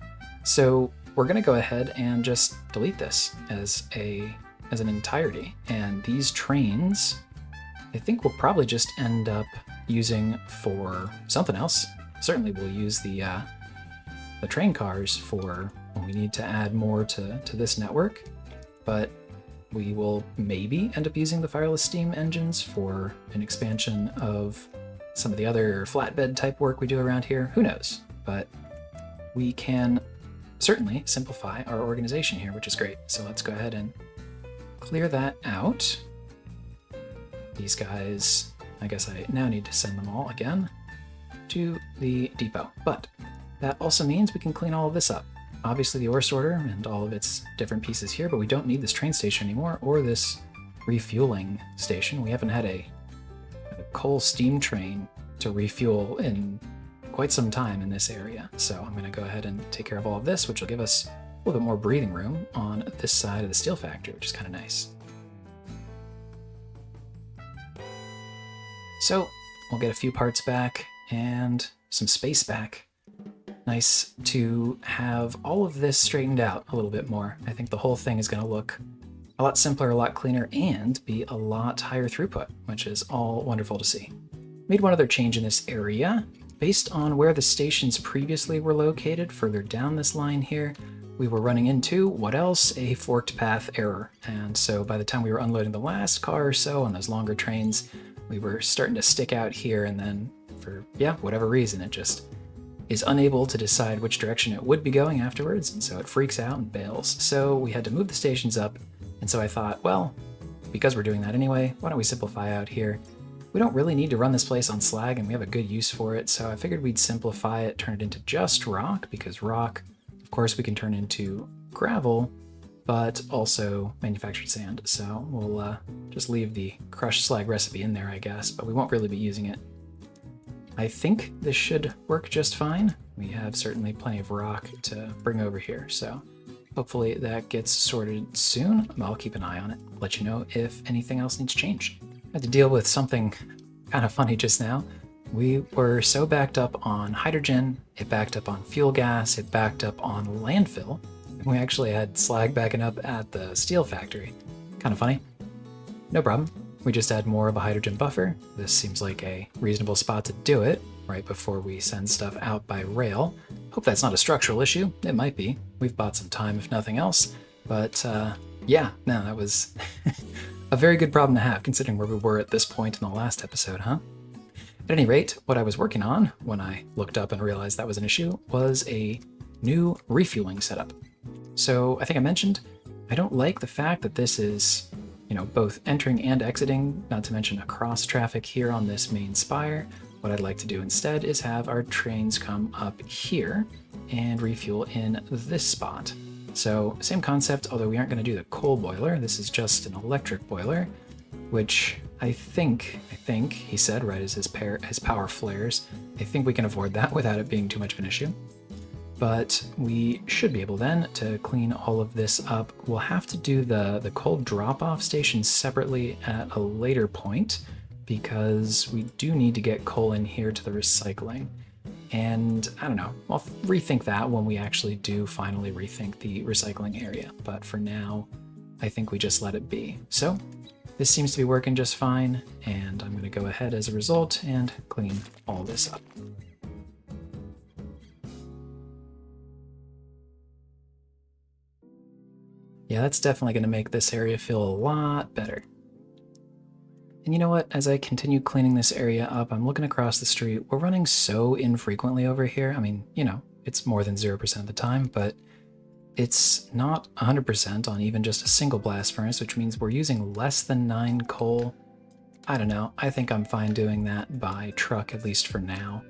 So we're going to go ahead and just delete this as an entirety. And these trains, I think we'll probably just end up using for something else. Certainly we'll use the train cars for when we need to add more to this network, but we will maybe end up using the Fireless steam engines for an expansion of some of the other flatbed type work we do around here. Who knows? But we can certainly simplify our organization here, which is great. So let's go ahead and clear that out. These guys, I guess I now need to send them all again to the depot. But that also means we can clean all of this up. Obviously the ore sorter and all of its different pieces here, but we don't need this train station anymore, or this refueling station. We haven't had a coal steam train to refuel in quite some time in this area. So I'm going to go ahead and take care of all of this, which will give us a little bit more breathing room on this side of the steel factory, which is kind of nice. So we'll get a few parts back and some space back. Nice to have all of this straightened out a little bit more. I think the whole thing is going to look a lot simpler, a lot cleaner, and be a lot higher throughput, which is all wonderful to see. Made one other change in this area. Based on where the stations previously were located, further down this line here, we were running into, what else? A forked path error. And so by the time we were unloading the last car or so on those longer trains, we were starting to stick out here, and then for, whatever reason, it just is unable to decide which direction it would be going afterwards, and so it freaks out and bails. So we had to move the stations up, and so I thought, well, because we're doing that anyway, why don't we simplify out here? We don't really need to run this place on slag, and we have a good use for it, so I figured we'd simplify it, turn it into just rock, because rock, of course, we can turn into gravel, but also manufactured sand. So we'll just leave the crushed slag recipe in there, I guess, but we won't really be using it. I think this should work just fine. We have certainly plenty of rock to bring over here, so hopefully that gets sorted soon. I'll keep an eye on it, let you know if anything else needs changed. I had to deal with something kind of funny just now. We were so backed up on hydrogen, it backed up on fuel gas, it backed up on landfill, and we actually had slag backing up at the steel factory. Kind of funny. No problem. We just add more of a hydrogen buffer. This seems like a reasonable spot to do it right before we send stuff out by rail. Hope that's not a structural issue. It might be. We've bought some time if nothing else. But that was a very good problem to have considering where we were at this point in the last episode, huh? At any rate, what I was working on when I looked up and realized that was an issue was a new refueling setup. So I think I mentioned, I don't like the fact that this is both entering and exiting, not to mention across traffic here on this main spire. What I'd like to do instead is have our trains come up here and refuel in this spot. So same concept, although we aren't going to do the coal boiler. This is just an electric boiler, which I think he said, right as his power flares, I think we can avoid that without it being too much of an issue. but we should be able then to clean all of this up. We'll have to do the coal drop-off station separately at a later point because we do need to get coal in here to the recycling. And I don't know, I'll rethink that when we actually do finally rethink the recycling area. But for now, I think we just let it be. So this seems to be working just fine, and I'm going to go ahead as a result and clean all this up. Yeah, that's definitely going to make this area feel a lot better. And you know what? As I continue cleaning this area up, I'm looking across the street. We're running so infrequently over here. I mean, you know, it's more than 0% of the time, but it's not 100% on even just a single blast furnace, which means we're using less than 9 coal. I don't know. I think I'm fine doing that by truck, at least for now.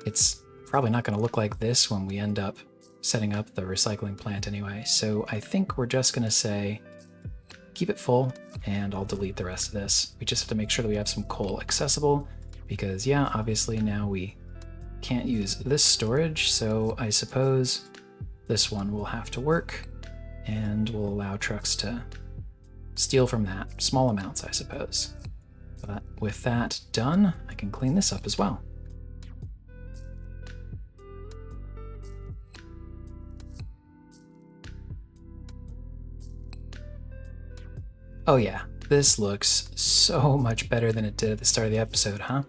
It's probably not going to look like this when we end up setting up the recycling plant anyway. So I think we're just going to say, keep it full, and I'll delete the rest of this. We just have to make sure that we have some coal accessible because, yeah, obviously now we can't use this storage. So I suppose this one will have to work, and we'll allow trucks to steal from that. Small amounts, I suppose. But with that done, I can clean this up as well. Oh yeah, this looks so much better than it did at the start of the episode, huh?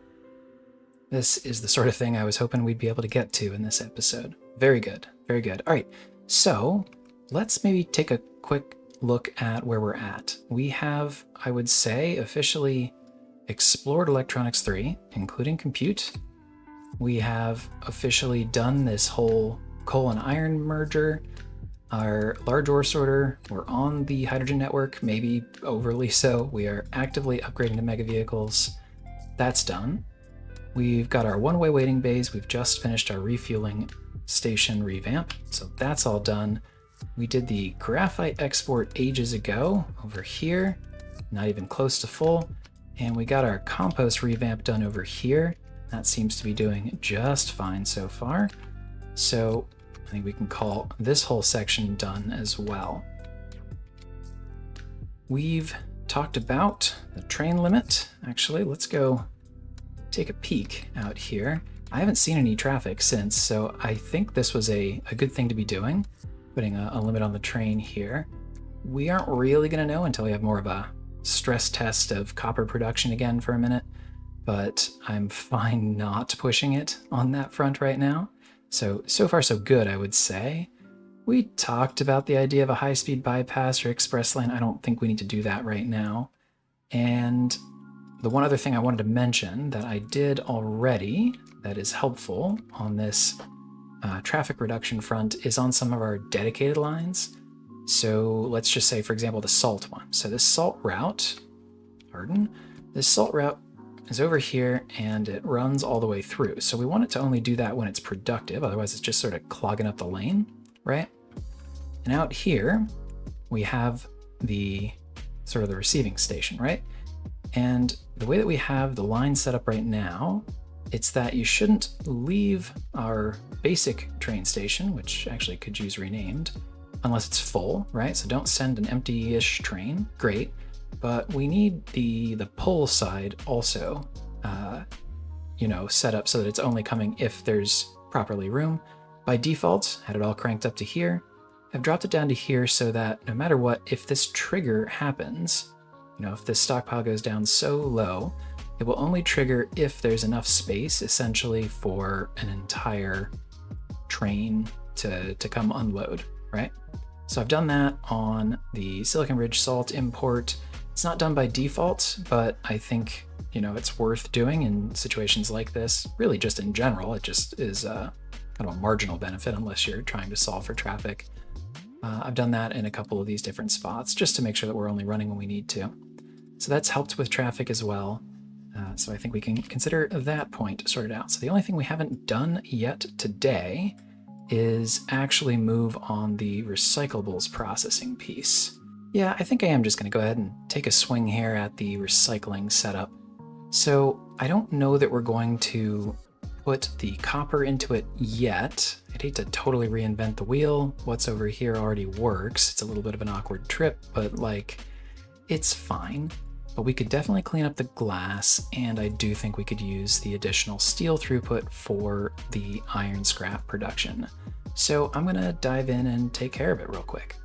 This is the sort of thing I was hoping we'd be able to get to in this episode. Very good, very good. All right, so let's maybe take a quick look at where we're at. We have, I would say, officially explored Electronics 3, including compute. We have officially done this whole coal and iron merger. Our large ore sorter, we're on the hydrogen network, maybe overly so. We are actively upgrading to mega vehicles. That's done. We've got our one-way waiting bays. We've just finished our refueling station revamp, so that's all done. We did the graphite export ages ago over here, not even close to full. And we got our compost revamp done over here. That seems to be doing just fine so far. So I think we can call this whole section done as well. We've talked about the train limit. Actually, let's go take a peek out here. I haven't seen any traffic since, so I think this was a good thing to be doing, putting a limit on the train here. We aren't really going to know until we have more of a stress test of copper production again for a minute, but I'm fine not pushing it on that front right now. So far so good, I would say. We talked about the idea of a high-speed bypass or express lane. I don't think we need to do that right now. And the one other thing I wanted to mention that I did already that is helpful on this traffic reduction front is on some of our dedicated lines. So let's just say, for example, the salt one. So this salt route, this salt route is over here and it runs all the way through. So we want it to only do that when it's productive. Otherwise it's just sort of clogging up the lane, right? And out here we have the sort of the receiving station, right? And the way that we have the line set up right now, it's that you shouldn't leave our basic train station, which actually could use renamed, unless it's full, right? So don't send an empty-ish train, great. But we need the pull side also, set up so that it's only coming if there's properly room. By default, had it all cranked up to here. I've dropped it down to here so that no matter what, if this trigger happens, if this stockpile goes down so low, it will only trigger if there's enough space, essentially, for an entire train to come unload, right? So I've done that on the Silicon Ridge salt import. It's not done by default, but I think, it's worth doing in situations like this. Really just in general, it just is kind of a marginal benefit unless you're trying to solve for traffic. I've done that in a couple of these different spots just to make sure that we're only running when we need to. So that's helped with traffic as well. So I think we can consider that point sorted out. So the only thing we haven't done yet today is actually move on the recyclables processing piece. Yeah, I think I am just going to go ahead and take a swing here at the recycling setup. So I don't know that we're going to put the copper into it yet. I'd hate to totally reinvent the wheel. What's over here already works. It's a little bit of an awkward trip, but like, it's fine. But we could definitely clean up the glass, and I do think we could use the additional steel throughput for the iron scrap production. So I'm gonna dive in and take care of it real quick.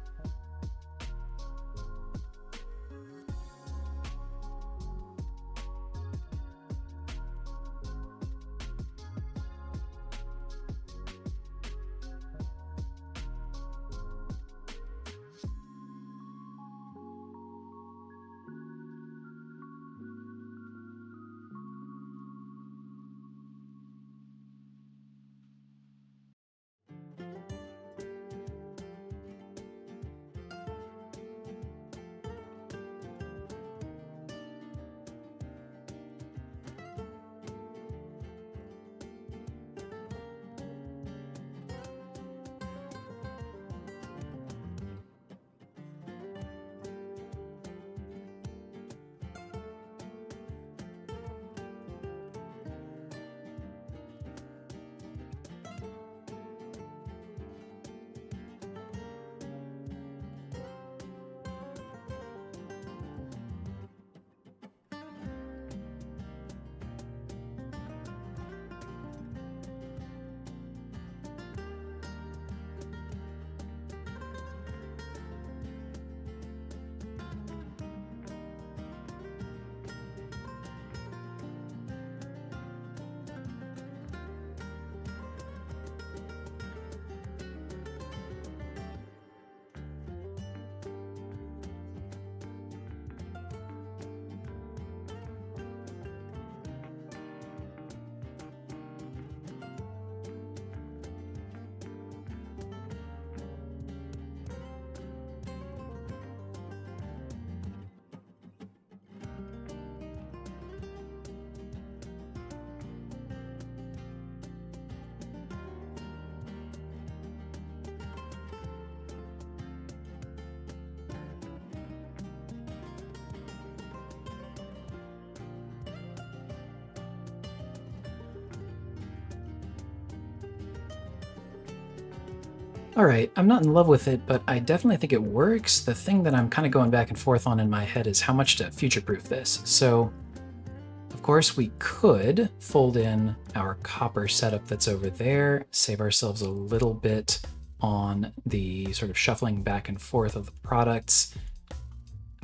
All right, I'm not in love with it, but I definitely think it works. The thing that I'm kind of going back and forth on in my head is how much to future-proof this. So, of course, we could fold in our copper setup that's over there, save ourselves a little bit on the sort of shuffling back and forth of the products.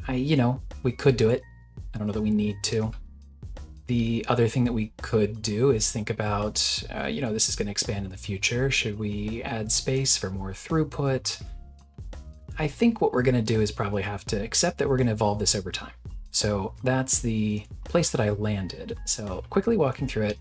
We could do it. I don't know that we need to. The other thing that we could do is think about, this is going to expand in the future. Should we add space for more throughput? I think what we're going to do is probably have to accept that we're going to evolve this over time. So that's the place that I landed. So quickly walking through it,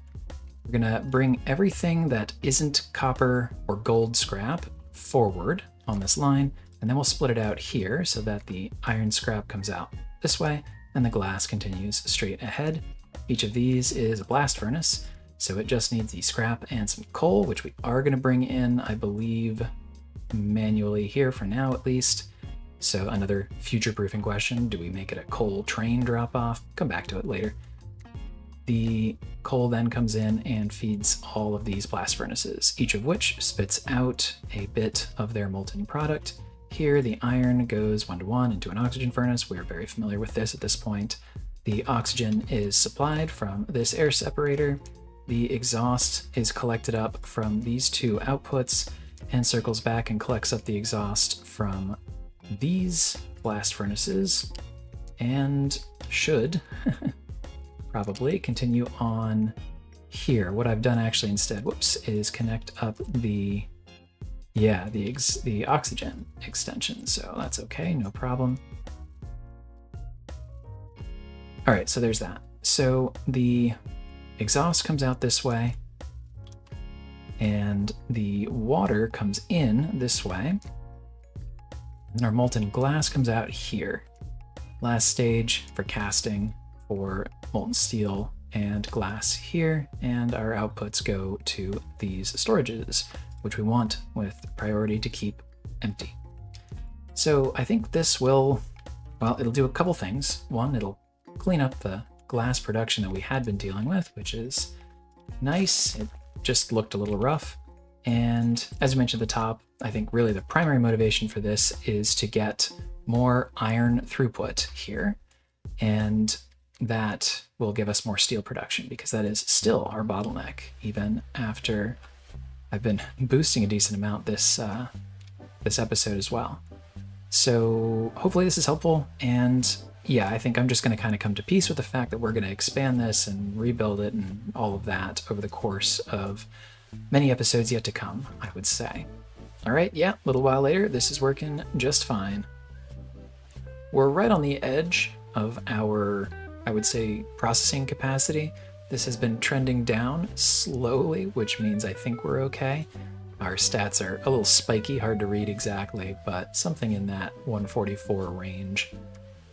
we're going to bring everything that isn't copper or gold scrap forward on this line, and then we'll split it out here so that the iron scrap comes out this way and the glass continues straight ahead. Each of these is a blast furnace, so it just needs the scrap and some coal, which we are going to bring in, I believe, manually here for now at least. So another future-proofing question, do we make it a coal train drop-off? Come back to it later. The coal then comes in and feeds all of these blast furnaces, each of which spits out a bit of their molten product. Here, the iron goes 1-to-1 into an oxygen furnace. We're very familiar with this at this point. The oxygen is supplied from this air separator. The exhaust is collected up from these two outputs and circles back and collects up the exhaust from these blast furnaces and should probably continue on here. What I've done actually instead, is connect up the oxygen extension. So that's okay, no problem. All right, so there's that. So the exhaust comes out this way, and the water comes in this way, and our molten glass comes out here. Last stage for casting for molten steel and glass here, and our outputs go to these storages, which we want with priority to keep empty. So I think this will, it'll do a couple things. One, it'll clean up the glass production that we had been dealing with, which is nice. It just looked a little rough. And as I mentioned at the top, I think really the primary motivation for this is to get more iron throughput here. And that will give us more steel production, because that is still our bottleneck, even after I've been boosting a decent amount this episode as well. So hopefully this is helpful. And yeah, I think I'm just going to kind of come to peace with the fact that we're going to expand this and rebuild it and all of that over the course of many episodes yet to come, I would say. All right, yeah, a little while later, this is working just fine. We're right on the edge of our, I would say, processing capacity. This has been trending down slowly, which means I think we're okay. Our stats are a little spiky, hard to read exactly, but something in that 144 range.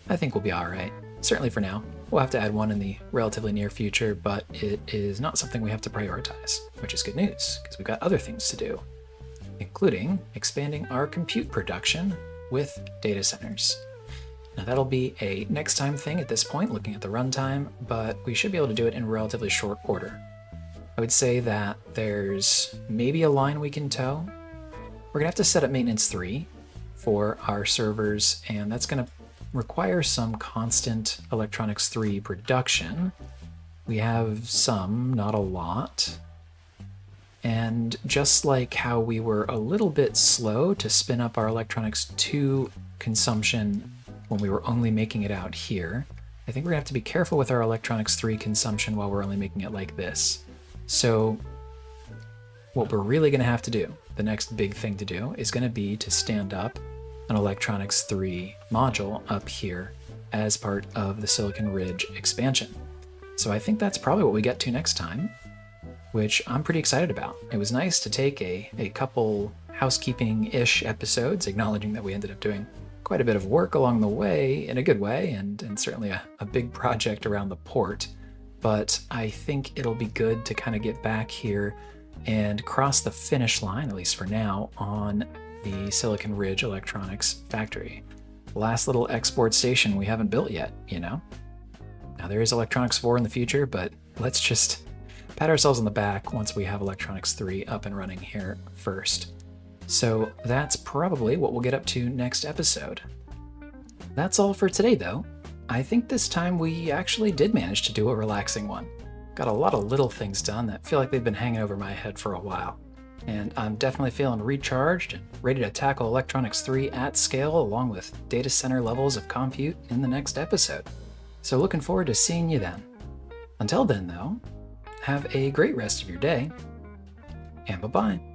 I think we'll be all right, certainly for now. We'll have to add one in the relatively near future, but it is not something we have to prioritize, which is good news, because we've got other things to do, including expanding our compute production with data centers. Now that'll be a next time thing at this point, looking at the runtime, but we should be able to do it in relatively short order. I would say that there's maybe a line we can tow. We're gonna have to set up maintenance 3 for our servers, and that's gonna require some constant electronics 3 production. We have some, not a lot. And just like how we were a little bit slow to spin up our electronics 2 consumption when we were only making it out here, I think we're gonna have to be careful with our electronics 3 consumption while we're only making it like this. So what we're really gonna have to do, the next big thing to do, is gonna be to stand up an electronics 3 module up here as part of the Silicon Ridge expansion. So I think that's probably what we get to next time, which I'm pretty excited about. It was nice to take a couple housekeeping-ish episodes, acknowledging that we ended up doing quite a bit of work along the way, in a good way, and certainly a big project around the port. But I think it'll be good to kind of get back here and cross the finish line, at least for now, on the Silicon Ridge Electronics factory. The last little export station we haven't built yet, you know? Now there is Electronics 4 in the future, but let's just pat ourselves on the back once we have Electronics 3 up and running here first. So that's probably what we'll get up to next episode. That's all for today, though. I think this time we actually did manage to do a relaxing one. Got a lot of little things done that feel like they've been hanging over my head for a while. And I'm definitely feeling recharged and ready to tackle Electronics 3 at scale, along with data center levels of compute in the next episode. So looking forward to seeing you then. Until then, though, have a great rest of your day, and bye-bye.